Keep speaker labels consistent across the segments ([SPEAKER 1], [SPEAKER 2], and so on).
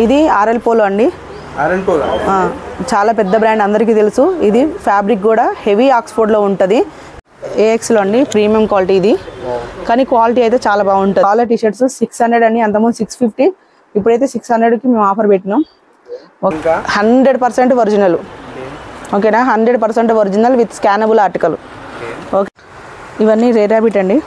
[SPEAKER 1] ఇది RL polo అండి. చాలా పెద్ద బ్రాండ్, అందరికీ తెలుసు. ఇది ఫ్యాబ్రిక్ కూడా హెవీ ఆక్స్ఫోర్డ్లో ఉంటుంది. ఏఎక్స్లో అండి, ప్రీమియం క్వాలిటీ ఇది. కానీ క్వాలిటీ అయితే చాలా బాగుంటుంది. చాలా టీషర్ట్స్ 600 అని, అంతకుముందు 650, ఇప్పుడైతే 600కి మేము ఆఫర్ పెట్టినాం. 100% ఒరిజినల్. ఓకేనా, 100% original with scannable article. Okay, ఇవన్నీ రేర్ ర్యాబిట్ అండి.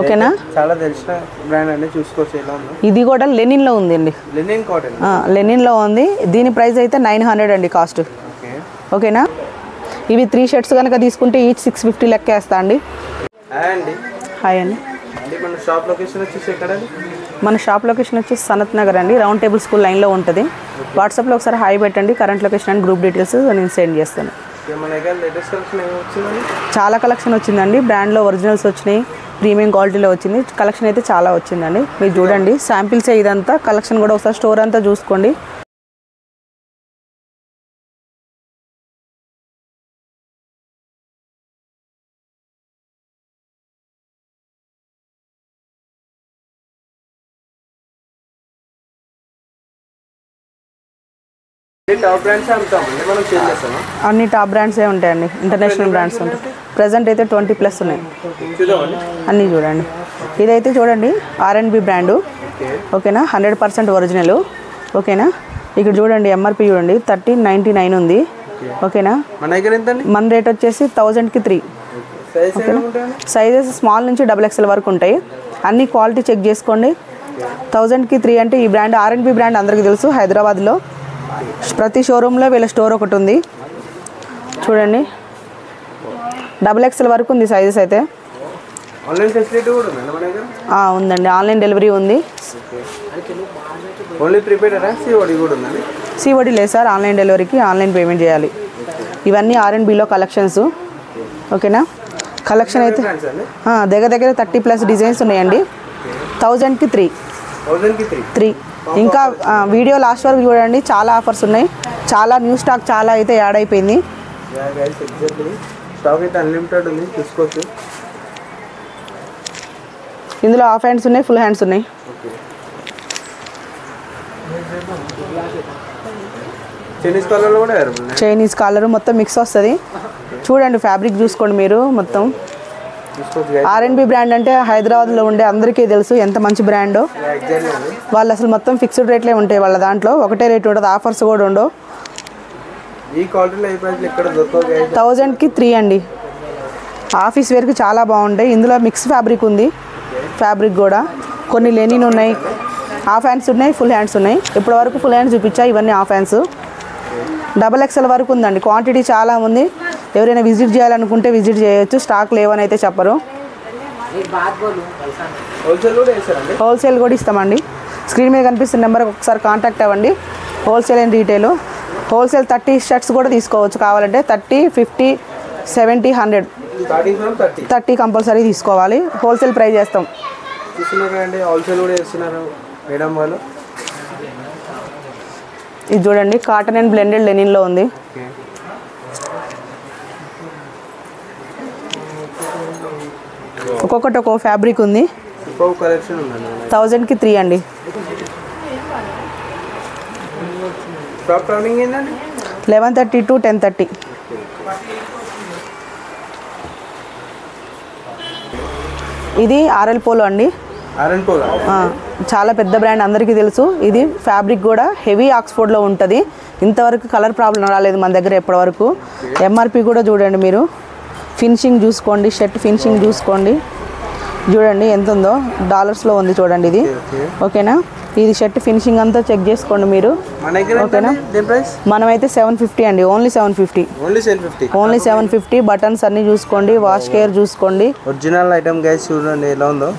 [SPEAKER 1] ఓకేనా,
[SPEAKER 2] చాలా తెలిసిన బ్రాండ్ అండి, చూసుకోవచ్చు ఎలా ఉందో.
[SPEAKER 1] ఇది కూడా లెనిన్లో ఉంది అండి,
[SPEAKER 2] లెనిన్ కాటన్.
[SPEAKER 1] లెనిన్లో ఉంది. దీని ప్రైస్ అయితే 900 అండి కాస్ట్. ఓకేనా, ఇవి 3 షర్ట్స్ కనుక తీసుకుంటే ఈచ్ 650 లెక్క వేస్తా అండి. హాయ్ అండి.
[SPEAKER 2] మన షాప్ లొకేషన్ వచ్చేసి ఎక్కడండి?
[SPEAKER 1] మన షాప్ లొకేషన్ వచ్చేసి సనత్ నగర్ అండి, రౌండ్ టేబుల్ స్కూల్ లైన్లో ఉంటుంది. వాట్సాప్లో ఒకసారి హాయ్ పెట్టండి, current location and group details నేను సెండ్ చేస్తాను. చాలా కలెక్షన్ వచ్చిందండి, బ్రాండ్లో ఒరిజినల్స్ వచ్చినాయి, ప్రీమియం క్వాలిటీలో వచ్చింది. కలెక్షన్ అయితే చాలా వచ్చిందండి. మీరు చూడండి, శాంపిల్సే ఇదంతా. కలెక్షన్ కూడా ఒకసారి స్టోర్ అంతా చూసుకోండి. అన్ని టాప్ బ్రాండ్సే ఉంటాయండి, ఇంటర్నేషనల్ బ్రాండ్స్ ఉంటాయి. ప్రజెంట్ అయితే 20+ ఉన్నాయి. అన్నీ చూడండి. ఇదైతే చూడండి R&B బ్రాండు. ఓకేనా, 100% ఒరిజినల్. ఓకేనా, ఇక్కడ చూడండి ఎంఆర్పి చూడండి 1399 ఉంది. ఓకేనా, మన రేట్ వచ్చేసి 1000కి 3. సైజెస్ స్మాల్ నుంచి XXL వరకు ఉంటాయి. అన్ని క్వాలిటీ చెక్ చేసుకోండి. 1000కి 3 అంటే ఈ బ్రాండ్ R&B బ్రాండ్ అందరికీ తెలుసు. హైదరాబాద్లో ప్రతి షోరూంలో వీళ్ళ స్టోర్ ఒకటి ఉంది. చూడండి, XXL వరకు ఉంది సైజెస్ అయితే. ఉందండి, ఆన్లైన్ డెలివరీ ఉంది. సిఓడి లేదు సార్, ఆన్లైన్ డెలివరీకి ఆన్లైన్ పేమెంట్ చేయాలి. ఇవన్నీ R&Bలో కలెక్షన్స్. ఓకేనా, కలెక్షన్ అయితే దగ్గర 30+ డిజైన్స్ ఉన్నాయండి. 1000కి 3. ఇంకా వీడియో లాస్ట్ వరకు చూడండి, చాలా ఆఫర్స్ ఉన్నాయి. చాలా న్యూ స్టాక్ చాలా అయితే యాడ్ అయిపోయింది. ఇందులో హాఫ్ హ్యాండ్స్ ఉన్నాయి, ఫుల్ హ్యాండ్స్ ఉన్నాయి. చైనీస్ కాలర్ మొత్తం మిక్స్ వస్తుంది. చూడండి, ఫ్యాబ్రిక్ చూసుకోండి మీరు. మొత్తం R&B బ్రాండ్ అంటే హైదరాబాద్లో ఉండే అందరికీ తెలుసు ఎంత మంచి బ్రాండో. వాళ్ళు అసలు మొత్తం ఫిక్స్డ్ రేట్లే ఉంటాయి వాళ్ళ దాంట్లో, ఒకటే రేట్ ఉంటుంది, ఆఫర్స్ కూడా ఉండవు. 1000కి 3 అండి. ఆఫీస్ వేర్కి చాలా బాగుంటాయి. ఇందులో మిక్స్ ఫ్యాబ్రిక్ ఉంది. ఫ్యాబ్రిక్ కూడా కొన్ని లెనిన్ ఉన్నాయి, హాఫ్ హ్యాండ్స్ ఉన్నాయి, ఫుల్ హ్యాండ్స్ ఉన్నాయి. ఇప్పటి వరకు ఫుల్ హ్యాండ్స్ చూపించా, ఇవన్నీ హాఫ్ హ్యాండ్స్. XXL వరకు ఉందండి, క్వాంటిటీ చాలా ఉంది. ఎవరైనా విజిట్ చేయాలనుకుంటే విజిట్ చేయొచ్చు. స్టాక్ లేవని అయితే చెప్పరు. హోల్సేల్ కూడా ఇస్తామండి. స్క్రీన్ మీద కనిపిస్తున్న నెంబర్కి ఒకసారి కాంటాక్ట్ అవ్వండి. Wholesale and retail. Wholesale 30 shirts కూడా తీసుకోవచ్చు కావాలంటే. 30, 50, 70, 100, 30 కంపల్సరీ తీసుకోవాలి. హోల్సేల్ ప్రైస్ చేస్తాం. ఇది చూడండి, కాటన్ అండ్ బ్లెండెడ్ లెనిన్లో ఉంది. ఒక్కొక్కటి ఒక్కో ఫ్యాబ్రిక్ ఉంది. 1000కి 3 అండి. 11:30 to 10:30. ఇది ఆర్ఎల్ పోలో అండి. చాలా పెద్ద బ్రాండ్, అందరికీ తెలుసు. ఇది ఫ్యాబ్రిక్ కూడా హెవీ ఆక్స్ఫోర్డ్లో ఉంటుంది. ఇంతవరకు కలర్ ప్రాబ్లం రాలేదు మన దగ్గర ఎప్పటి వరకు. ఎంఆర్పి కూడా చూడండి మీరు. ఫినిషింగ్ చూసుకోండి, షర్ట్ ఫినిషింగ్ చూసుకోండి. చూడండి ఎంత ఉందో, డాలర్స్లో ఉంది చూడండి ఇది. ఓకేనా, ఇది షర్ట్ ఫినిషింగ్ అంతా చెక్ చేసుకోండి మీరు. ఓకేనా, మనమైతే 750 అండి. ఓన్లీ 750. బటన్స్ అన్నీ చూసుకోండి, వాష్ కేర్ చూసుకోండి.
[SPEAKER 2] ఒరిజినల్ ఐటమ్ గైస్ చూడండి ఎలా ఉందో.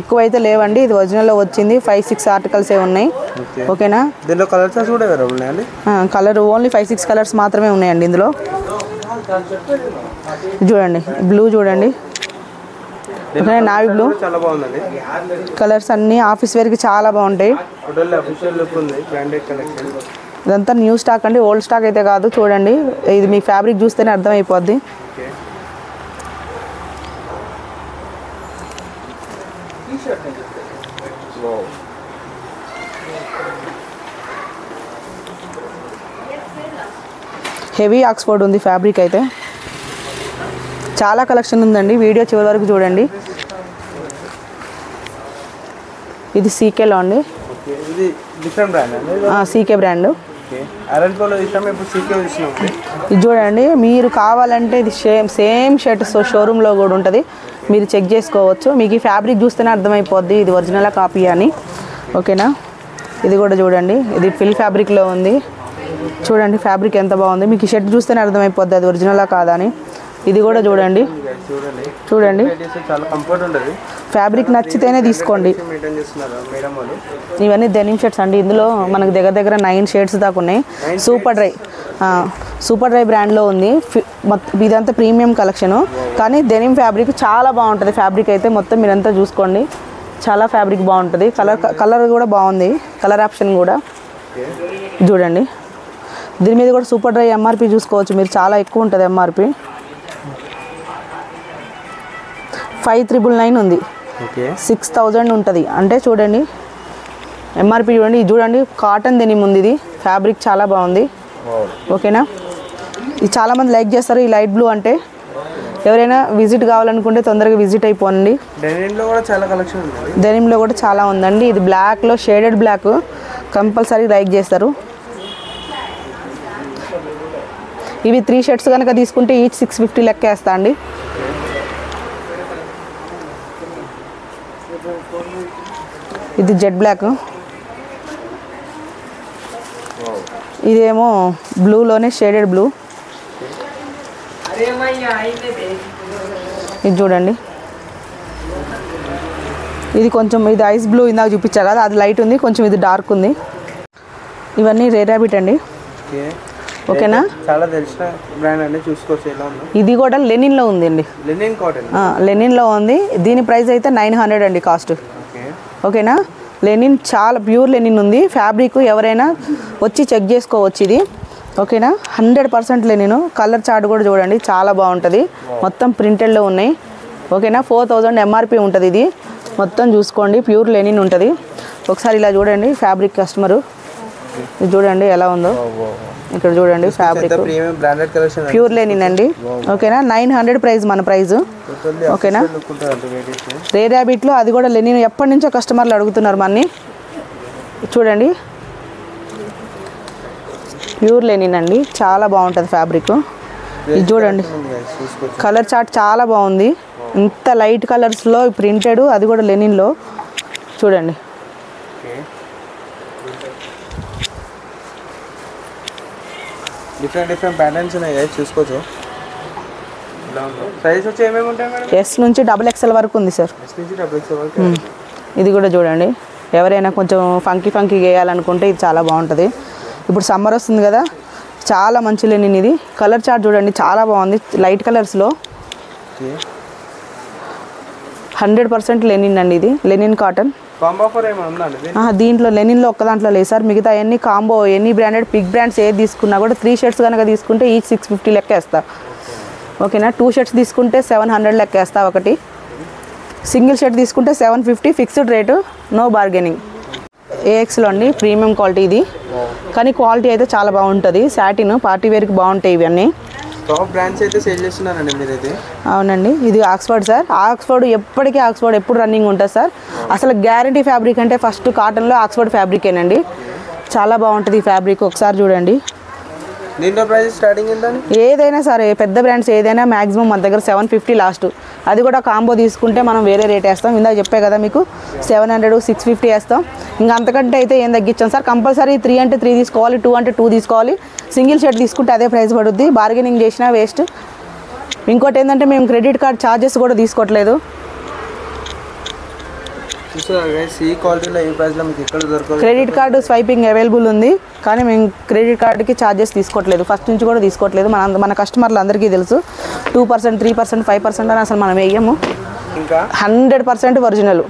[SPEAKER 1] ఎక్కువ అయితే లేవండి, ఇది ఒరిజినల్లో వచ్చింది. 5-6 ఆర్టికల్సే ఉన్నాయి. ఓకేనా,
[SPEAKER 2] దీనిలో కలర్స్ కూడా ఉన్నాయండి.
[SPEAKER 1] కలర్ ఓన్లీ 5-6 కలర్స్ మాత్రమే ఉన్నాయండి ఇందులో. చూడండి, బ్లూ చూడండి, ఓకే, నావీ బ్లూ.
[SPEAKER 2] చాలా బాగుందండి.
[SPEAKER 1] కలర్స్ అన్నీ ఆఫీస్ వేర్కి చాలా బాగుంటాయి. ఇదంతా న్యూ స్టాక్ అండి, ఓల్డ్ స్టాక్ అయితే కాదు. చూడండి, ఇది మీ ఫ్యాబ్రిక్ చూస్తేనే అర్థమైపోద్ది. హెవీ ఆక్స్ఫోర్డ్ ఉంది ఫ్యాబ్రిక్ అయితే. చాలా కలెక్షన్ ఉందండి, వీడియో చివరి వరకు చూడండి. ఇది సీకేలో అండి.
[SPEAKER 2] ఇది డిఫరెంట్ బ్రాండ్ అండి.
[SPEAKER 1] CK brand.
[SPEAKER 2] అరన్ పోలో ఇస్తాం, ఇప్పుడు సీకే ఇస్తున్నాం.
[SPEAKER 1] ఇది చూడండి, మీరు కావాలంటే ఇది సేమ్ షర్ట్ షోరూంలో కూడా ఉంటుంది, మీరు చెక్ చేసుకోవచ్చు. మీకు ఈ ఫ్యాబ్రిక్ చూస్తేనే అర్థమైపోద్ది ఇది ఒరిజినల్ కాపీ అని. ఓకేనా, ఇది కూడా చూడండి, ఇది ఫిల్ ఫ్యాబ్రిక్లో ఉంది. చూడండి ఫ్యాబ్రిక్ ఎంత బాగుంది, మీకు ఈ షర్ట్ చూస్తేనే అర్థమైపోద్ది అది ఒరిజినలా కాదా అని. ఇది కూడా చూడండి, చూడండి
[SPEAKER 2] చాలా కంఫర్ట్ ఉంటుంది.
[SPEAKER 1] ఫ్యాబ్రిక్ నచ్చితేనే తీసుకోండి. ఇవన్నీ డెనిమ్ షర్ట్స్ అండి. ఇందులో మనకు దగ్గర 9 షేడ్స్ దాకా ఉన్నాయి. సూపర్ డ్రై బ్రాండ్లో ఉంది. ఇదంతా ప్రీమియం కలెక్షను, కానీ డెనిమ్ ఫ్యాబ్రిక్ చాలా బాగుంటుంది. ఫ్యాబ్రిక్ అయితే మొత్తం మీరంతా చూసుకోండి, చాలా ఫ్యాబ్రిక్ బాగుంటుంది. కలర్ కూడా బాగుంది, కలర్ ఆప్షన్ కూడా చూడండి. దీని మీద కూడా సూపర్ డ్రై ఎంఆర్పి చూసుకోవచ్చు మీరు, చాలా ఎక్కువ ఉంటుంది ఎంఆర్పి. 5399 ఉంది, 6000 ఉంటుంది. అంటే చూడండి ఎంఆర్పి చూడండి. ఇది చూడండి కాటన్ డెనిమ్ ఉంది, ఇది ఫ్యాబ్రిక్ చాలా బాగుంది. ఓకేనా, ఇది చాలామంది లైక్ చేస్తారు ఈ లైట్ బ్లూ అంటే. ఎవరైనా విజిట్ కావాలనుకుంటే తొందరగా విజిట్ అయిపోండి.
[SPEAKER 2] డెనిమ్లో కూడా చాలా కలెక్షన్ ఉంది.
[SPEAKER 1] డెనిమ్లో కూడా చాలా ఉందండి. ఇది బ్లాక్లో షేడెడ్ బ్లాక్, కంపల్సరీ లైక్ చేస్తారు. ఇవి 3 షర్ట్స్ కనుక తీసుకుంటే ఈచ్ 650 లెక్క వేస్తా అండి. ఇది జెడ్ బ్లాక్, ఇదేమో బ్లూలోనే షేడెడ్ బ్లూ. ఇది చూడండి, ఇది కొంచెం ఇది ఐస్ బ్లూ ఇందాక చూపించా కదా, అది లైట్ ఉంది, కొంచెం ఇది డార్క్ ఉంది. ఇవన్నీ రేర్ ర్యాబిట్ అండి. ఓకేనా,
[SPEAKER 2] చాలా తెలిసిన బ్రాండ్ అండి, చూసుకోవచ్చు ఎలా ఉందో.
[SPEAKER 1] ఇది కూడా లెనిన్లో ఉంది అండి,
[SPEAKER 2] లెనిన్ కాటన్.
[SPEAKER 1] లెనిన్లో ఉంది. దీని ప్రైస్ అయితే 900 అండి కాస్ట్. ఓకేనా, లెనిన్ చాలా ప్యూర్ లెనిన్ ఉంది. ఫ్యాబ్రిక్ ఎవరైనా వచ్చి చెక్ చేసుకోవచ్చు ఇది. ఓకేనా, 100% లెనిన్. కలర్ చార్ట్ కూడా చూడండి, చాలా బాగుంటుంది. మొత్తం ప్రింటెడ్లో ఉన్నాయి. ఓకేనా, 4000 ఎంఆర్పి ఉంటుంది. ఇది మొత్తం చూసుకోండి, ప్యూర్ లెనిన్ ఉంటుంది. ఒకసారి ఇలా చూడండి ఫ్యాబ్రిక్ కస్టమరు, ఇది చూడండి ఎలా ఉందో. ఇక్కడ చూడండి ఫ్యాబ్రిక్ ప్యూర్ లెనిన్ అండి. ఓకేనా, 900 ప్రైస్ మన ప్రైస్. ఓకేనా, రేర్ ర్యాబిట్లో అది కూడా లెనిన్. ఎప్పటి నుంచో కస్టమర్లు అడుగుతున్నారు మనని. చూడండి ప్యూర్ లెనిన్ అండి, చాలా బాగుంటుంది ఫ్యాబ్రిక్. ఇది చూడండి కలర్ చార్ట్ చాలా బాగుంది. ఇంత లైట్ కలర్స్లో ప్రింటెడ్, అది కూడా లెనిన్లో. చూడండి
[SPEAKER 2] డిఫరెంట్ ప్యాటర్న్స్ ఉన్నాయి, చూసుకోవచ్చు. సైజ్ వచ్చి ఏమేమి ఉంటాయి మేడం?
[SPEAKER 1] ఎస్ నుంచి XXL వరకు ఉంది సార్.
[SPEAKER 2] ఎస్ నుంచి XXL వరకు.
[SPEAKER 1] ఇది కూడా చూడండి, ఎవరైనా కొంచెం ఫంకీ వేయాలనుకుంటే ఇది చాలా బాగుంటుంది. ఇప్పుడు సమ్మర్ వస్తుంది కదా, చాలా మంచి లెనిన్ ఇది. కలర్ చార్ట్ చూడండి చాలా బాగుంది, లైట్ కలర్స్లో. 100% లెనిన్ అండి, ఇది లెనిన్ కాటన్. దీంట్లో లెనిన్లో ఒక్క దాంట్లో లేదు సార్, మిగతా అన్ని కాంబో, ఎన్ని బ్రాండెడ్ పిక్ బ్రాండ్స్ ఏది తీసుకున్నా కూడా 3 షర్ట్స్ కనుక తీసుకుంటే ఈచ్ 650 లెక్క వేస్తా. ఓకేనా, 2 షర్ట్స్ తీసుకుంటే 700 లెక్క వేస్తా. ఒకటి సింగిల్ షర్ట్ తీసుకుంటే 750 ఫిక్స్డ్ రేటు, నో బార్గెనింగ్. AXలో అండి, ప్రీమియం క్వాలిటీ ఇది, కానీ క్వాలిటీ అయితే చాలా బాగుంటుంది. సాటిన్ పార్టీ వేర్కి బాగుంటాయి ఇవన్నీ.
[SPEAKER 2] టాప్ బ్రాండ్స్ అయితే సేల్ చేస్తున్నారండి మీరైతే.
[SPEAKER 1] అవునండి, ఇది ఆక్స్ఫర్డ్ సార్. ఆక్స్ఫర్డ్ ఎప్పటికీ ఆక్స్ఫర్డ్ ఎప్పుడు రన్నింగ్ ఉంటుంది సార్. అసలు గ్యారంటీ ఫ్యాబ్రిక్ అంటే ఫస్ట్ కాటన్లో ఆక్స్ఫర్డ్ ఫ్యాబ్రికేనండి, చాలా బాగుంటుంది ఈ ఫ్యాబ్రిక్. ఒకసారి చూడండి.
[SPEAKER 2] దీంట్లో ప్రైస్ స్టార్టింగ్ ఏంటండి?
[SPEAKER 1] ఏదైనా సరే పెద్ద బ్రాండ్స్ ఏదైనా మ్యాక్సిమం మన దగ్గర 750 లాస్ట్. అది కూడా కాంబో తీసుకుంటే మనం వేరే రేట్ వేస్తాం. ఇందాక చెప్పే కదా మీకు 700, 650 వేస్తాం. ఇంకా అంతకంటే అయితే ఏం తగ్గించాం సార్. కంపల్సరీ 3 అంటే 3 తీసుకోవాలి, 2 అంటే 2 తీసుకోవాలి. సింగిల్ షర్ట్ తీసుకుంటే అదే ప్రైస్ పడుద్ది, బార్గెనింగ్ చేసినా వేస్ట్. ఇంకోటి ఏంటంటే మేము క్రెడిట్ కార్డ్ ఛార్జెస్ కూడా తీసుకోవట్లేదు. క్రెడిట్ కార్డు స్వైపింగ్ అవైలబుల్ ఉంది, కానీ మేము క్రెడిట్ కార్డుకి ఛార్జెస్ తీసుకోవట్లేదు, ఫస్ట్ నుంచి కూడా తీసుకోవట్లేదు. మన కస్టమర్లు అందరికీ తెలుసు. 2%, 3%, 5% అని అసలు మనం వేయము. 100% ఒరిజినల్.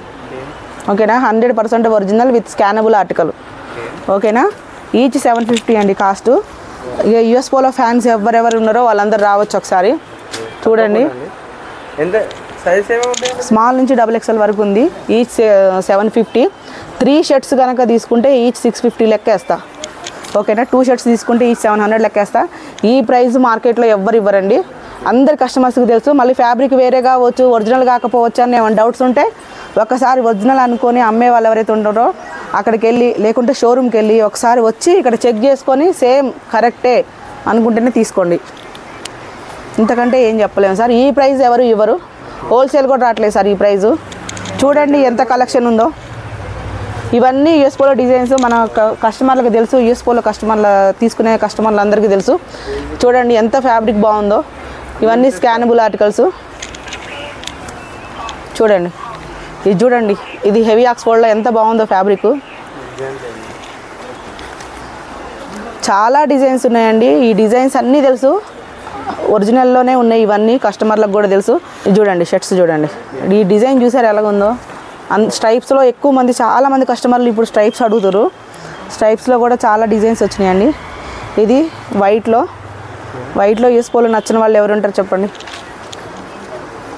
[SPEAKER 1] ఓకేనా, 100% ఒరిజినల్ విత్ స్కానబుల్ ఆర్టికల్. ఓకేనా, ఈచ్ 750 అండి కాస్ట్. ఇక యూఎస్ పోలో ఫ్యాన్స్ ఎవరెవరు ఉన్నారో వాళ్ళందరూ రావచ్చు ఒకసారి చూడండి. స్మాల్ నుంచి XXL వరకు ఉంది, ఈచ్ 750. 3 షర్ట్స్ కనుక తీసుకుంటే ఈచ్ 650 లెక్క వేస్తా. ఓకేనా 2 షర్ట్స్ తీసుకుంటే ఈ 700 లెక్కేస్తా. ఈ ప్రైస్ మార్కెట్లో ఎవ్వరు ఇవ్వరండి. అందరి కస్టమర్స్కి తెలుసు. మళ్ళీ ఫ్యాబ్రిక్ వేరే కావచ్చు, ఒరిజినల్ కాకపోవచ్చు అని ఏమైనా డౌట్స్ ఉంటే ఒకసారి ఒరిజినల్ అనుకొని అమ్మే వాళ్ళు ఎవరైతే ఉంటారో అక్కడికి వెళ్ళి, లేకుంటే షోరూమ్కి వెళ్ళి ఒకసారి వచ్చి ఇక్కడ చెక్ చేసుకొని సేమ్ కరెక్టే అనుకుంటేనే తీసుకోండి. ఇంతకంటే ఏం చెప్పలేము సార్. ఈ ప్రైస్ ఎవరు ఇవ్వరు. హోల్సేల్ కూడా రావట్లేదు సార్ ఈ ప్రైజు. చూడండి ఎంత కలెక్షన్ ఉందో. ఇవన్నీ యూఎస్ పోలో డిజైన్స్. మన కస్టమర్లకు తెలుసు, యూఎస్ పోలో తీసుకునే కస్టమర్లు అందరికీ తెలుసు. చూడండి ఎంత ఫ్యాబ్రిక్ బాగుందో. ఇవన్నీ స్కానబుల్ ఆర్టికల్స్. చూడండి ఇది చూడండి, ఇది హెవీ ఆక్స్ఫోర్డ్లో ఎంత బాగుందో ఫ్యాబ్రిక్. చాలా డిజైన్స్ ఉన్నాయండి. ఈ డిజైన్స్ అన్నీ తెలుసు, ఒరిజినల్లోనే ఉన్నాయి. ఇవన్నీ కస్టమర్లకు కూడా తెలుసు. ఇది చూడండి షర్ట్స్ చూడండి. ఈ డిజైన్ చూసారు ఎలాగుందో. స్ట్రైప్స్లో ఎక్కువ మంది, చాలామంది కస్టమర్లు ఇప్పుడు స్ట్రైప్స్ అడుగుతారు. స్ట్రైప్స్లో కూడా చాలా డిజైన్స్ వచ్చినాయండి. ఇది వైట్లో యూఎస్ పోలో నచ్చిన వాళ్ళు ఎవరు ఉంటారు చెప్పండి.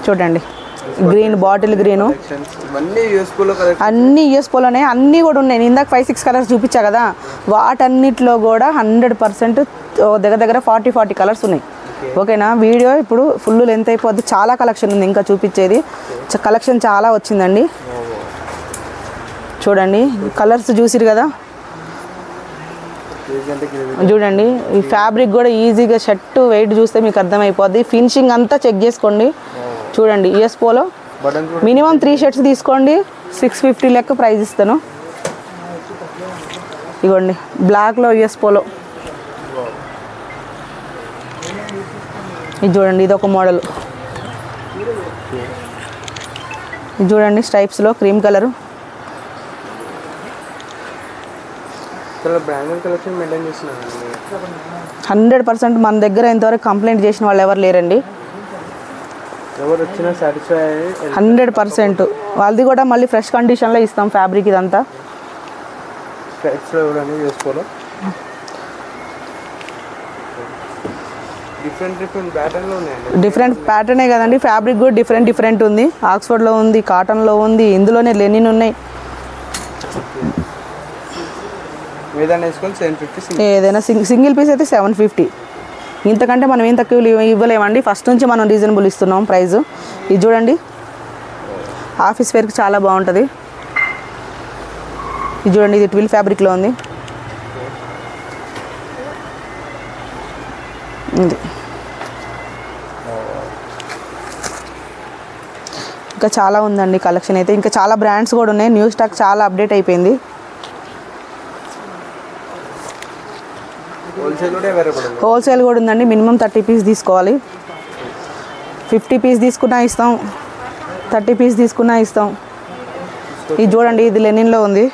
[SPEAKER 1] చూడండి గ్రీన్, బాటిల్ గ్రీను, అన్నీ యూఎస్ పోలోనే. అన్నీ కూడా ఉన్నాయి. నేను ఇందాక 5-6 కలర్స్ చూపించా కదా, వాటన్నిటిలో కూడా 100% దగ్గర 40 కలర్స్ ఉన్నాయి. ఓకేనా. వీడియో ఇప్పుడు ఫుల్ లెంత్ అయిపోద్ది. చాలా కలెక్షన్ ఉంది ఇంకా చూపించేది. కలెక్షన్ చాలా వచ్చిందండి. చూడండి కలర్స్ చూసిరు కదా. చూడండి ఈ ఫ్యాబ్రిక్ కూడా ఈజీగా షర్ట్ వెయిట్ చూస్తే మీకు అర్థమైపోద్ది. ఫినిషింగ్ అంతా చెక్ చేసుకోండి. చూడండి యూఎస్ పోలో మినిమం 3 షర్ట్స్ తీసుకోండి, 650 లెక్క ప్రైస్ ఇస్తాను. ఇవ్వండి బ్లాక్లో యూఎస్ పోలో. ఇది చూడండి, ఇది ఒక మోడల్. ఇది చూడండి స్ట్రైప్స్లో క్రీమ్ కలరు. 100% మన దగ్గర ఇంతవరకు కంప్లైంట్ చేసిన వాళ్ళు ఎవరు లేరండి. 100% వాళ్ళది కూడా మళ్ళీ ఫ్రెష్ కండిషన్లో ఇస్తాం ఫ్యాబ్రిక్. ఇదంతా డిఫరెంట్ ప్యాటర్నే కదండి. ఫ్యాబ్రిక్ కూడా డిఫరెంట్ ఉంది. ఆక్స్ఫర్డ్లో ఉంది, కాటన్లో ఉంది, ఇందులోనే లెనిన్ ఉన్నాయి. ఏదైనా సింగిల్ పీస్ అయితే 750. ఇంతకంటే మనం ఏం తక్కువ ఇవ్వలేమండి. ఫస్ట్ నుంచి మనం రీజనబుల్ ఇస్తున్నాం ప్రైస్. ఇది చూడండి ఆఫీస్ వేర్కి చాలా బాగుంటుంది. ఇది చూడండి, ఇది ట్విల్ ఫ్యాబ్రిక్లో ఉంది. ఇది ఇంకా చాలా ఉందండి కలెక్షన్ అయితే. ఇంకా చాలా బ్రాండ్స్ కూడా ఉన్నాయి. న్యూ స్టాక్ చాలా అప్డేట్ అయిపోయింది. హోల్సేల్ కూడా ఉందండి. మినిమం 30 పీస్ తీసుకోవాలి. 50 పీస్ తీసుకున్నా ఇస్తాం, 30 పీస్ తీసుకున్నా ఇస్తాం. ఇది చూడండి, ఇది లెనిన్లో ఉంది.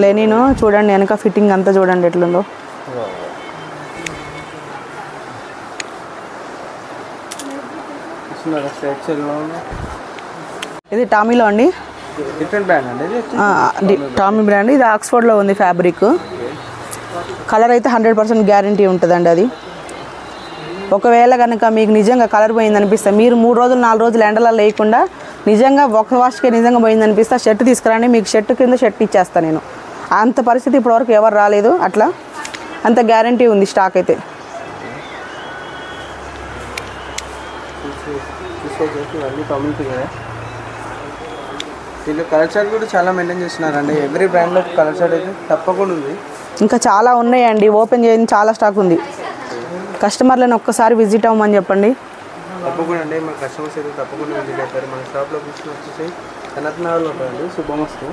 [SPEAKER 1] లెనిన్ చూడండి, వెనక ఫిట్టింగ్ అంతా చూడండి ఎట్లుందో. ఇది టామీలో అండి. Tommy brand. ఇది ఆక్స్ఫర్డ్లో ఉంది ఫ్యాబ్రిక్. కలర్ అయితే 100% గ్యారంటీ ఉంటుందండి. అది ఒకవేళ కనుక మీకు నిజంగా కలర్ పోయిందనిపిస్తే, మీరు 3 రోజులు 4 రోజులు ఎండలో లేకుండా నిజంగా ఒక వాష్కే నిజంగా పోయిందనిపిస్తే షర్ట్ తీసుకురండి, మీకు షర్ట్ కింద షర్ట్ ఇచ్చేస్తాను నేను. అంత పరిస్థితి ఇప్పటివరకు ఎవరు రాలేదు. అట్లా అంత గ్యారంటీ ఉంది స్టాక్ అయితే.
[SPEAKER 2] దీంట్లో కలర్ చార్ట్ కూడా చాలా మెయింటైన్ చేస్తున్నారండి. ఎవ్రీ బ్రాండ్లో కలర్ చార్ట్ అయితే తప్పకుండా ఉంది.
[SPEAKER 1] ఇంకా చాలా ఉన్నాయండి. ఓపెన్ చేయని చాలా స్టాక్ ఉంది. కస్టమర్లను ఒక్కసారి విజిట్ అవ్వమని చెప్పండి.
[SPEAKER 2] తప్పకుండా అండి. మా కస్టమర్స్ అయితే తప్పకుండా విజిట్ అవుతారు. మన షాప్ లొకేషన్ వచ్చేసి కనత్నగర్లో ఉంటుందండి, శుభమస్తు.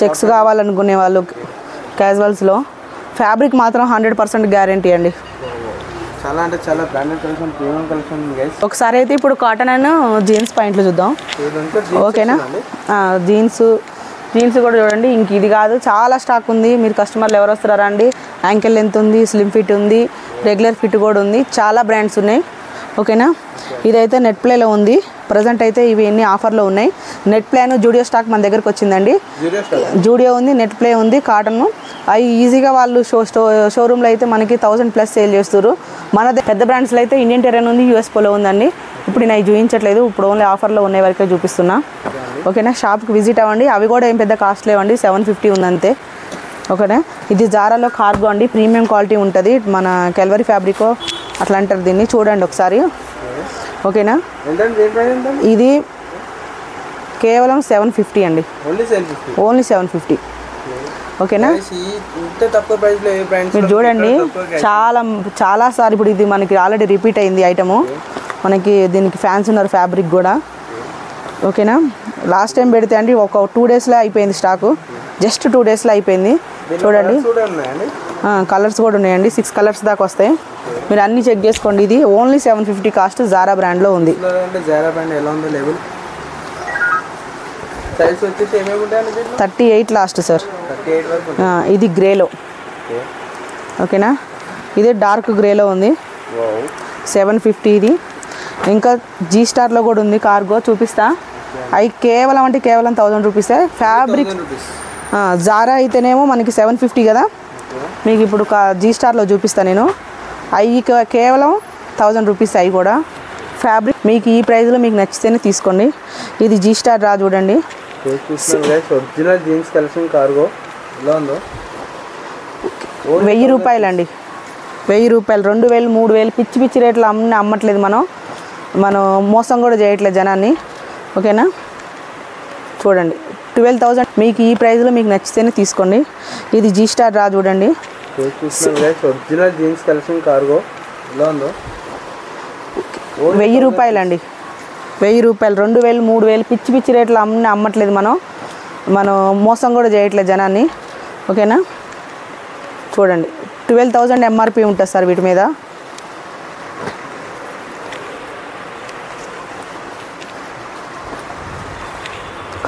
[SPEAKER 1] చెక్స్ కావాలనుకునే వాళ్ళు క్యాజువల్స్లో ఫ్యాబ్రిక్ మాత్రం 100% గ్యారంటీ అండి.
[SPEAKER 2] చాలా అంటే చాలా branded collection, premium collection guys.
[SPEAKER 1] ఒకసారి అయితే ఇప్పుడు కాటన్ అండ్ జీన్స్ పాయింట్లు చూద్దాం. ఓకేనా. జీన్స్ కూడా చూడండి. ఇంక ఇది కాదు, చాలా స్టాక్ ఉంది. మీరు కస్టమర్లు ఎవరు వస్తారా అండి. యాంకిల్ లెంత్ ఉంది, స్లిమ్ ఫిట్ ఉంది, రెగ్యులర్ ఫిట్ కూడా ఉంది. చాలా బ్రాండ్స్ ఉన్నాయి. ఓకేనా. ఇదైతే నెట్ ప్లేలో ఉంది. ప్రజెంట్ అయితే ఇవి ఎన్ని ఆఫర్లో ఉన్నాయి. నెట్ ప్లేను జూడియో స్టాక్ మన దగ్గరకు వచ్చిందండి. జూడియో ఉంది, నెట్ ప్లే ఉంది, కాటన్. అవి ఈజీగా వాళ్ళు షోరూమ్లో అయితే మనకి 1000+ సేల్ చేస్తారు. మన పెద్ద బ్రాండ్స్లో అయితే ఇండియన్ టెరెన్ ఉంది, యూఎస్ పోలో ఉందండి. ఇప్పుడు ఇప్పుడు నేను చూపించట్లేదు, ఇప్పుడు ఓన్లీ ఆఫర్లో ఉన్న వరకే చూపిస్తున్నా. ఓకేనా, షాప్కి విజిట్ అవ్వండి. అవి కూడా ఏం పెద్ద కాస్ట్ లేవండి, 750 ఉందంతే. ఓకేనా, ఇది జారాలో కార్గో అండి, ప్రీమియం క్వాలిటీ ఉంటుంది. మన కెల్వరీ ఫ్యాబ్రికో అట్లా అంటారు దీన్ని, చూడండి ఒకసారి. ఓకేనా, ఇది కేవలం 750 అండి, ఓన్లీ 750. ఓకేనా, మీరు చూడండి చాలా సార్ ఇప్పుడు ఇది మనకి ఆల్రెడీ రిపీట్ అయింది ఐటము. మనకి దీనికి ఫ్యాన్స్ ఉన్నారు ఫ్యాబ్రిక్ కూడా. ఓకేనా, లాస్ట్ టైం పెడితే అండి ఒక 2 డేస్లో అయిపోయింది స్టాకు, జస్ట్ 2 డేస్లో అయిపోయింది. చూడండి కలర్స్ కూడా ఉన్నాయండి, 6 కలర్స్ దాకా వస్తాయి. మీరు అన్నీ చెక్ చేసుకోండి. ఇది ఓన్లీ 750 కాస్ట్, జారా బ్రాండ్లో ఉంది. 38 లాస్ట్ సార్. ఇది గ్రేలో. ఓకేనా, ఇది డార్క్ గ్రేలో ఉంది, 750 ఇది. ఇంకా జీ స్టార్లో కూడా ఉంది కార్గో, చూపిస్తా. అవి కేవలం అంటే కేవలం 1000 రూపీసే. ఫ్యాబ్రిక్ జారా అయితేనేమో మనకి 750 కదా, మీకు ఇప్పుడు జీ స్టార్లో చూపిస్తాను నేను. అవి కేవలం 1000 రూపీస్. అవి కూడా ఫ్యాబ్రిక్ మీకు ఈ ప్రైస్లో మీకు నచ్చితేనే తీసుకోండి. ఇది జీ స్టార్ రా చూడండి,
[SPEAKER 2] ఒరిజినల్ జీన్స్ కలెక్షన్ కార్గో ఎలా ఉందో.
[SPEAKER 1] 1000 రూపాయలండి, 1000 రూపాయలు, 2000 3000 పిచ్చి పిచ్చి రేట్లు అమ్మట్లేదు మనం మోసం కూడా చేయట్లేదు జనాన్ని. ఓకేనా, చూడండి 12,000 మీకు ఈ ప్రైస్లో మీకు నచ్చితేనే తీసుకోండి. ఇది జీ స్టార్ రా చూడండి,
[SPEAKER 2] ఒరిజినల్ జీన్స్ కలెక్షన్ కార్గో ఎలా ఉందో.
[SPEAKER 1] 1000 రూపాయలండి, 1000 రూపాయలు, 2000 3000 పిచ్చి పిచ్చి రేట్లు అమ్మట్లేదు మనం మోసం కూడా చేయట్లేదు జనాన్ని. ఓకేనా, చూడండి 12,000 ఎంఆర్పి ఉంటుంది సార్ వీటి మీద.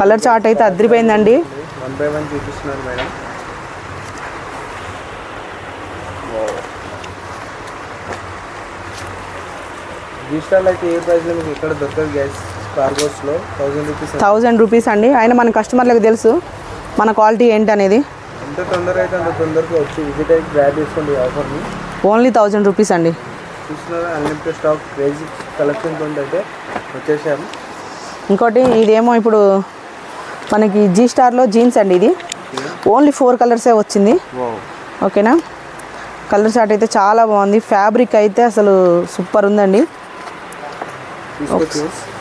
[SPEAKER 1] కలర్ చార్ట్ అయితే అదిరిపోయిందండి.
[SPEAKER 2] 1 by 1 చూపిస్తున్నారు మేడం. డిజిటల్ అయితే ఏ ప్రైస్లో మీకు ఇక్కడ దొరకదు గ్యాస్ కార్గోస్లో 1000 రూపీస్.
[SPEAKER 1] 1000 రూపీస్ అండి. అయినా మన కస్టమర్లకు తెలుసు మన క్వాలిటీ ఏంటి అనేది.
[SPEAKER 2] ఎంత తొందరగా అయితే అంత తొందరగా వచ్చి విజిట్ అయ్యి గ్రాబ్ చేసుకోండి ఆఫర్ని.
[SPEAKER 1] ఓన్లీ 1000 రూపీస్ అండి.
[SPEAKER 2] చూస్తున్నారా, అన్లిమిటెడ్ స్టాక్ క్రేజీ కలెక్షన్తో అయితే వచ్చేసాము.
[SPEAKER 1] ఇంకోటి ఇదేమో ఇప్పుడు మనకి జీ స్టార్లో జీన్స్ అండి, ఇది ఓన్లీ 4 కలర్సే వచ్చింది. ఓకేనా, కలర్ చార్ట్ అయితే చాలా బాగుంది. ఫ్యాబ్రిక్ అయితే అసలు సూపర్ ఉందండి.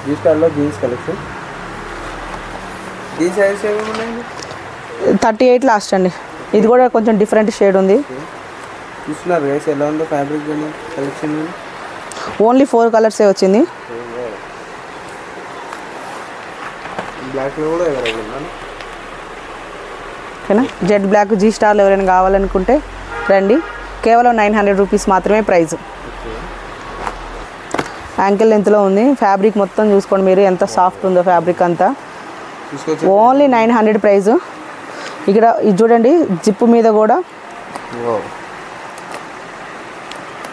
[SPEAKER 2] జీ స్టార్లో జీన్స్ కలెక్షన్. ఈ సైజ్ ఏమేమి ఉన్నాయండి?
[SPEAKER 1] 38 లాస్ట్ అండి. ఇది కూడా కొంచెం డిఫరెంట్ షేడ్ ఉంది.
[SPEAKER 2] చూస్తున్నారు గైస్ ఎలా ఉందో ఫ్యాబ్రిక్ కానీ కలెక్షన్.
[SPEAKER 1] ఓన్లీ 4 కలర్సే వచ్చింది.
[SPEAKER 2] బ్లాక్లో కూడా ఎవరైనా ఉన్నాను.
[SPEAKER 1] ఓకేనా, జెడ్ బ్లాక్ జీ స్టార్లో ఎవరైనా కావాలనుకుంటే రండి. కేవలం 900 రూపీస్ మాత్రమే ప్రైస్. యాంకిల్ లెంత్లో ఉంది. ఫ్యాబ్రిక్ మొత్తం చూసుకోండి మీరు ఎంత సాఫ్ట్ ఉందో ఫ్యాబ్రిక్ అంతా. Only 900 price. ఇక్కడ ఇది చూడండి, జిప్పు మీద కూడా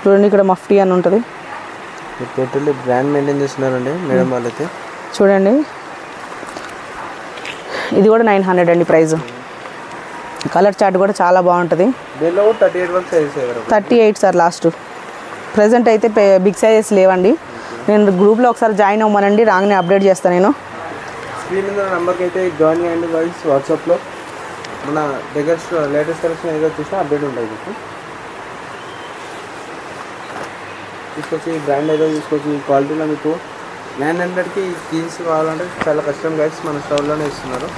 [SPEAKER 1] చూడండి, ఇక్కడ మఫ్టీ అని ఉంటుంది.
[SPEAKER 2] టోటల్లీ బ్రాండ్ మెయింటైన్ చేస్తున్నారండి మేడం వాళ్ళైతే.
[SPEAKER 1] చూడండి ఇది కూడా 900 అండి ప్రైస్. కలర్ చార్ట్ కూడా చాలా బాగుంటుంది. 38 సార్ లాస్ట్. ప్రజెంట్ అయితే బిగ్ సైజెస్ లేవండి. నేను గ్రూప్లో ఒకసారి జాయిన్ అవ్వమనండి, రాగానే అప్డేట్ చేస్తాను నేను.
[SPEAKER 2] స్క్రీన్ మీద నెంబర్కి అయితే జాయిన్ అయ్యండి గైస్. వాట్సాప్లో మన దగ్గర లేటెస్ట్ కలెక్షన్ ఏదో చూసినా అప్డేట్ ఉంటుంది మీకు. తీసుకొచ్చి బ్రాండ్ ఏదో తీసుకొచ్చి ఈ క్వాలిటీలో మీకు 900కి జీన్స్ కావాలంటే చాలా కష్టం గైస్, మన స్టోర్లోనే ఇస్తున్నారు.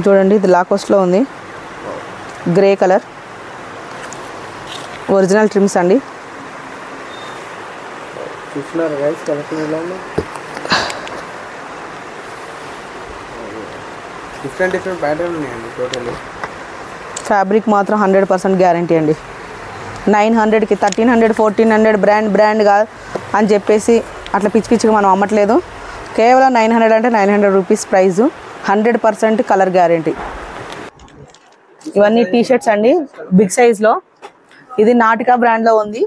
[SPEAKER 1] చూడండి ఇది లాకోస్ట్లో ఉంది, గ్రే కలర్, ఒరిజినల్ ట్రిమ్స్ అండి.
[SPEAKER 2] చూస్తున్నారు గైస్ కలెక్షన్ ఎలా ఉంది. డిఫరెంట్ ప్యాటర్న్ ఉన్నాయండి టోటల్లీ.
[SPEAKER 1] ఫ్యాబ్రిక్ మాత్రం 100% గ్యారంటీ అండి. 900కి 1300 1400 బ్రాండ్ కాదు అని చెప్పేసి అట్లా పిచ్చి పిచ్చిగా మనం అమ్మట్లేదు. కేవలం 900 అంటే 900 రూపీస్ ప్రైజు, 100% కలర్ గ్యారంటీ. ఇవన్నీ టీషర్ట్స్ అండి బిగ్ సైజ్లో. ఇది నాటికా బ్రాండ్లో ఉంది.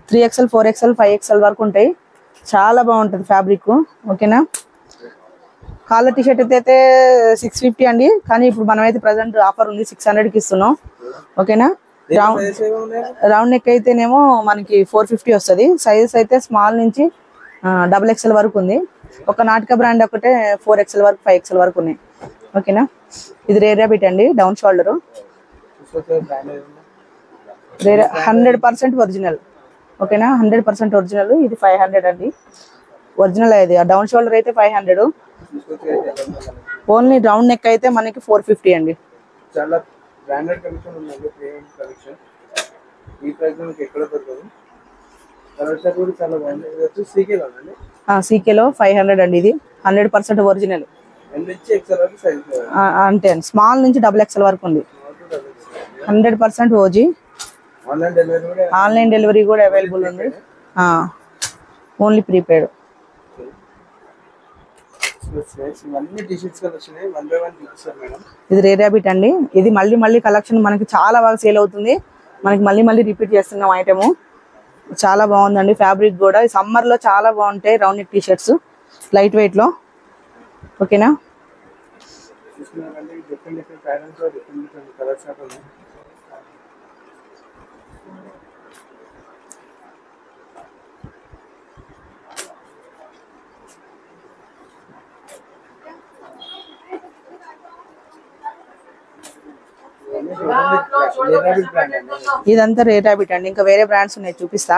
[SPEAKER 1] 3XL 4XL 5XL వరకు ఉంటాయి. చాలా బాగుంటుంది ఫ్యాబ్రిక్. ఓకేనా, కాలర్ టీషర్ట్ అయితే 650 అండి, కానీ ఇప్పుడు మనమైతే ప్రజెంట్ ఆఫర్ ఉంది 600కి ఇస్తున్నాం. ఓకేనా, రౌండ్ నెక్ అయితేనేమో మనకి 450 వస్తుంది. సైజెస్ అయితే స్మాల్ నుంచి డబుల్ ఎక్స్ఎల్ వరకు ఉంది. ఒక నాటక బ్రాండ్ ఒకటే 4XL వరకు 5XL వరకు ఉన్నాయి. ఓకేనా. ఇది రేర్ ర్యాబిట్ అండి, డౌన్ షోల్డరు, 100% ఒరిజినల్. ఓకేనా, 100% ఒరిజినల్. ఇది 500 అండి, ఒరిజినల్. ఇది డౌన్ షోల్డర్ అయితే 500. ఓన్లీ రౌండ్ నెక్ అయితే మనకి 450 అండి.
[SPEAKER 2] చాలా బ్రాండెడ్ కలెక్షన్ ఉందండి, ప్రీమియం కలెక్షన్. ఈ ప్రైస్ లో మీకు ఎక్కడ దొరకదు. కలర్ షర్ట్ కూడా చాలా బాగుంది. సీకేలో అండి,
[SPEAKER 1] సీకేలో 500 అండి. ఇది 100% ఒరిజినల్. అంతే అండి, స్మాల్ నుంచి XXL వరకు ఉంది. 100% ఓజీ. ఆన్లైన్ డెలివరీ కూడా అవైలబుల్ ఉంది. Only prepaid. ఇది రేర్ ర్యాబిట్ అండి. ఇది మళ్ళీ కలెక్షన్ మనకి చాలా బాగా సేల్ అవుతుంది. మనకి మళ్ళీ రిపీట్ చేస్తున్నాం ఐటమ్. చాలా బాగుందండి. ఫ్యాబ్రిక్ కూడా సమ్మర్ లో చాలా బాగుంటాయి. Round neck T shirts light weight లో. ఓకేనా. ఇదంతా రేర్ ర్యాబిట్ అండి. ఇంకా వేరే బ్రాండ్స్ ఉన్నాయి, చూపిస్తా.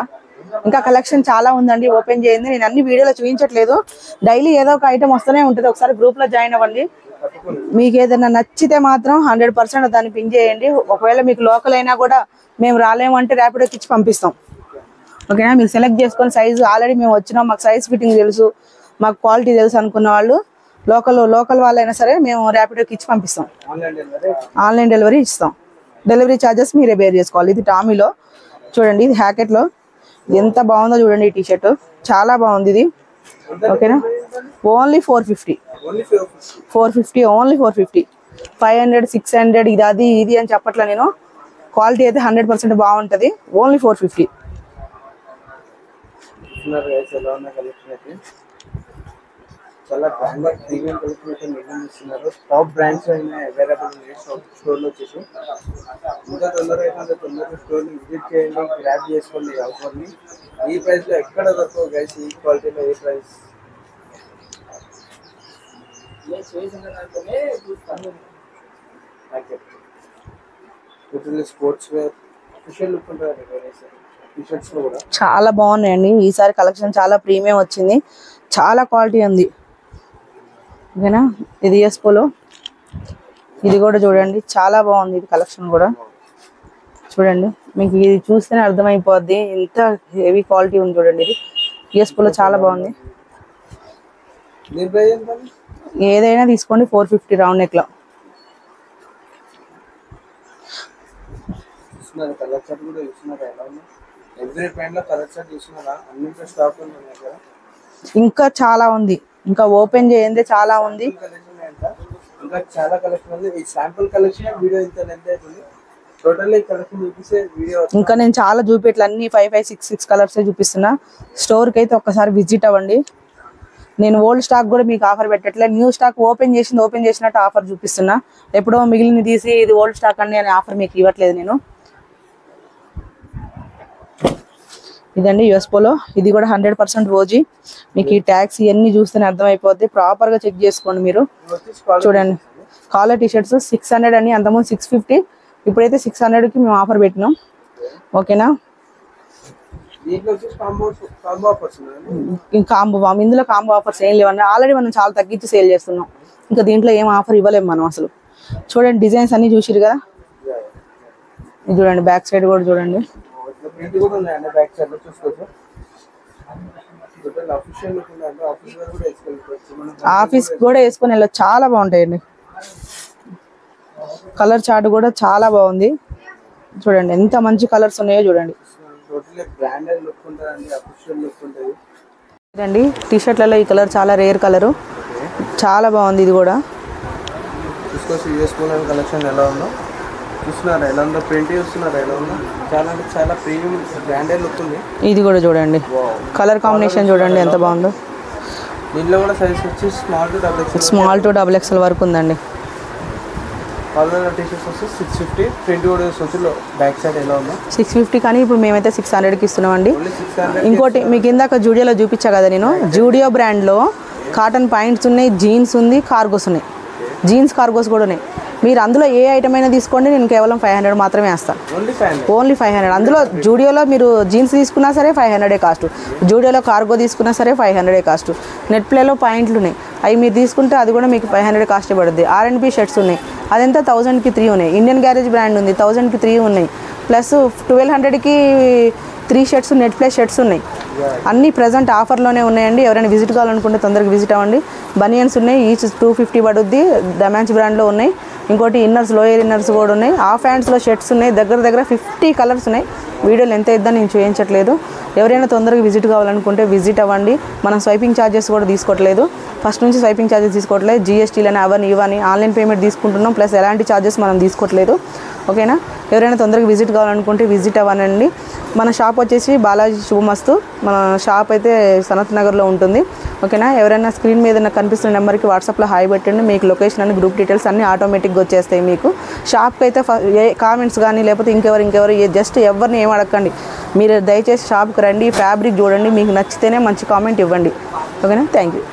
[SPEAKER 1] ఇంకా కలెక్షన్ చాలా ఉందండి, ఓపెన్ చేయండి. నేను అన్ని వీడియోలో చూపించట్లేదు, డైలీ ఏదో ఒక ఐటమ్ వస్తూనే ఉంటుంది. ఒకసారి గ్రూప్ లో జాయిన్ అవ్వండి. మీకు ఏదైనా నచ్చితే మాత్రం 100% దాన్ని పింక్ చేయండి. ఒకవేళ మీకు లోకల్ అయినా కూడా మేము రాలేము అంటే ర్యాపిడోకి ఇచ్చి పంపిస్తాం. ఓకేనా. మీరు సెలెక్ట్ చేసుకొని సైజు ఆల్రెడీ మేము వచ్చినాం, మాకు సైజ్ ఫిట్టింగ్ తెలుసు, మాకు క్వాలిటీ తెలుసు అనుకున్న వాళ్ళు లోకల్ వాళ్ళైనా సరే మేము ర్యాపిడోకి ఇచ్చి పంపిస్తాం. ఆన్లైన్ డెలివరీ ఇస్తాం. డెలివరీ ఛార్జెస్ మీరే బేర్ చేసుకోవాలి. ఇది టామీలో చూడండి, ఇది హ్యాకెట్లో ఎంత బాగుందో చూడండి. ఈ టీషర్ట్ చాలా బాగుంది ఇది. ఓకేనా. ఓన్లీ 450. ఓన్లీ 450. 500 600 ఇది అని చెప్పట్లే నేను. క్వాలిటీ అయితే 100% బాగుంటుంది. ఓన్లీ 450.
[SPEAKER 2] చాలా బ్రాండెడ్ ప్రీమియం కలెక్షన్ నిర్వహిస్తున్నారు. టాప్ బ్రాండ్స్ అయినా అవైలబుల్ ఉన్నాయి స్టోర్లో వచ్చేసి. ఇంకా తొందరగా స్టోర్ని విజిట్ చేయండి, గ్రాబ్ చేసుకోండి ఆఫర్ని. ఈ ప్రైస్లో ఎక్కడ దొరకవు గైస్, ఈ క్వాలిటీలో ఈ price. Sports wear special look ఉంటుంది టీషర్ట్స్ లో కూడా
[SPEAKER 1] చాలా బాగున్నాయండి. ఈసారి కలెక్షన్ చాలా ప్రీమియం వచ్చింది, చాలా క్వాలిటీ ఉంది. ఓకేనా. ఇది ఎస్పోలో, ఇది కూడా చూడండి చాలా బాగుంది. ఇది కలెక్షన్ కూడా చూడండి, మీకు ఇది చూస్తేనే అర్థమైపోద్ది ఎంత హెవీ క్వాలిటీ ఉంది. చూడండి ఇది ఎస్పోలో చాలా బాగుంది. ఏదైనా తీసుకోండి 450 రౌండ్ నెక్ లో. ఇంకా చాలా ఉంది, ఇంకా ఓపెన్ చేయండి, చాలా ఉంది.
[SPEAKER 2] ఇంకా చాలా కలెక్షన్ ఉంది. ఈ శాంపుల్ కలెక్షన్ వీడియో ఇంత లెంత్ అవుతుంది. టోటల్లీ కలెక్షన్ చూపిస్తే వీడియో
[SPEAKER 1] ఇంకా నేను చాలా చూపెట్లే, అన్ని 5 6 కలర్స్ చూపిస్తున్నా. స్టోర్కి అయితే ఒక్కసారి విజిట్ అవ్వండి. నేను ఓల్డ్ స్టాక్ కూడా మీకు ఆఫర్ పెట్టట్లే, న్యూ స్టాక్ ఓపెన్ చేసినట్టు ఆఫర్ చూపిస్తున్నా. ఎప్పుడో మిగిలిన తీసి ఇది ఓల్డ్ స్టాక్ అండి అనే ఆఫర్ మీకు ఇవ్వట్లేదు నేను. ఇదండి యూఎస్పోలో, ఇది కూడా 100% ఓజీ. మీకు ఈ ట్యాక్స్ ఇవన్నీ చూస్తేనే అర్థమైపోద్ది. ప్రాపర్గా చెక్ చేసుకోండి మీరు. చూడండి కాలర్ టీషర్ట్స్ 600 అని, అంతకుముందు 650, ఇప్పుడైతే 600కి మేము ఆఫర్ పెట్టినాం. ఓకేనా. ఇందులో కాంబో ఆఫర్స్ ఏం లేవన్నా, ఆల్రెడీ మనం చాలా తగ్గించి సేల్ చేస్తున్నాం. ఇంకా దీంట్లో ఏం ఆఫర్ ఇవ్వలేము మనం అసలు. చూడండి డిజైన్స్ అన్ని చూసిరు కదా. ఇది చూడండి బ్యాక్ సైడ్ కూడా చూడండి. ఆఫీస్ కూడా వేసుకొని వెళ్ళచ్చు, చాలా బాగుంటాయండి. కలర్ చార్ట్ కూడా చాలా బాగుంది. చూడండి ఎంత మంచి కలర్స్ ఉన్నాయో చూడండి. ఇదండి టీషర్ట్లలో ఈ కలర్ చాలా రేర్ కలరు, చాలా బాగుంది. ఇది కూడా
[SPEAKER 2] కలెక్షన్ ఎలా ఉందో చూస్తున్నారా, ఎలా ఉందో ప్రింట్ చూస్తున్నారా, ఎలా ఉందో చాలా అంటే చాలా ప్రీమియం బ్రాండెడ్ లుక్ ఉంది.
[SPEAKER 1] ఇది కూడా చూడండి, కలర్ కాంబినేషన్ చూడండి ఎంత బాగుందో.
[SPEAKER 2] దీంట్లో కూడా సైజ్ వచ్చి స్మాల్ టు డబుల్
[SPEAKER 1] XL వరకు ఉందండి.
[SPEAKER 2] కాలర్ టీషర్ట్స్ వస్తే 650 ప్రింట్ కూడా వచ్చి బ్యాక్ సైడ్ ఎలా ఉందో
[SPEAKER 1] 650 కానీ ఇప్పుడు మేమైతే 600కి ఇస్తున్నామండి.
[SPEAKER 2] ఓన్లీ 600.
[SPEAKER 1] ఇంకోటి మీకు ఇందాక జూడియోలో చూపించా కదా నేను, జూడియో బ్రాండ్లో కాటన్ ప్యాంట్స్ ఉన్నాయి, జీన్స్ ఉంది, కార్గోస్ ఉన్నాయి, జీన్స్ కార్గోస్ కూడా ఉన్నాయి. మీరు అందులో ఏ ఐటమ్ అయినా తీసుకోండి, నేను కేవలం 500 మాత్రమే వేస్తాను. ఓన్లీ 500. అందులో జూడియోలో మీరు జీన్స్ తీసుకున్నా సరే 500 కాస్ట్, జూడియోలో కార్గో తీసుకున్నా సరే 500 కాస్ట్. నెట్ ప్లేలో పాయింట్లు ఉన్నాయి, అవి మీరు తీసుకుంటే అది కూడా మీకు 500 కాస్ట్ పడుద్ది. R&B షర్ట్స్ ఉన్నాయి, అదంతా 1000కి 3 ఉన్నాయి. ఇండియన్ గ్యారేజ్ బ్రాండ్ ఉంది, 1000కి 3 ఉన్నాయి. ప్లస్ 1200కి 3 షర్ట్స్ నెట్ ప్లే షర్ట్స్ ఉన్నాయి. అన్నీ ప్రజెంట్ ఆఫర్లోనే ఉన్నాయండి. ఎవరైనా విజిట్ కావాలనుకుంటే తొందరగా విజిట్ అవ్వండి. బనియన్స్ ఉన్నాయి, ఈచ్ 250 పడుద్ది, డమాన్స్ బ్రాండ్లో ఉన్నాయి. ఇంకోటి ఇన్నర్స్, లోయర్ ఇన్నర్స్ కూడా ఉన్నాయి. హాఫ్ హ్యాండ్స్లో షర్ట్స్ ఉన్నాయి, దగ్గర 50 కలర్స్ ఉన్నాయి. వీడియోలు ఎంత ఇద్దా నేను చూపించట్లేదు. ఎవరైనా తొందరగా విజిట్ కావాలనుకుంటే విజిట్ అవ్వండి. మనం స్వైపింగ్ ఛార్జెస్ కూడా తీసుకోవట్లేదు, ఫస్ట్ నుంచి స్వైపింగ్ ఛార్జెస్ తీసుకోవట్లేదు. GSTలని అవని ఇవని ఆన్లైన్ పేమెంట్ తీసుకుంటున్నాం, ప్లస్ ఎలాంటి ఛార్జెస్ మనం తీసుకోవట్లేదు. ఓకేనా? ఎవరైనా తొందరగా విజిట్ కావాలనుకుంటే విజిట్ అవ్వనండి. మన షాప్ వచ్చేసి బాలాజీ శుభమస్తు. మన షాప్ అయితే సనత్ నగర్లో ఉంటుంది. ఓకేనా? ఎవరైనా స్క్రీన్ మీద నాకు కనిపిస్తున్న నెంబర్కి వాట్సాప్లో హాయ్ పెట్టండి, మీకు లొకేషన్ అని గ్రూప్ డీటెయిల్స్ అన్నీ ఆటోమేటిక్గా వచ్చేస్తాయి మీకు. షాప్కి అయితే ఏ కామెంట్స్ కానీ లేకపోతే ఇంకెవరు జస్ట్ ఎవరిని ఏం అడగండి. మీరు దయచేసి షాప్కి రండి, ఫ్యాబ్రిక్ చూడండి, మీకు నచ్చితేనే మంచి కామెంట్ ఇవ్వండి. ఓకేనా? Thank you.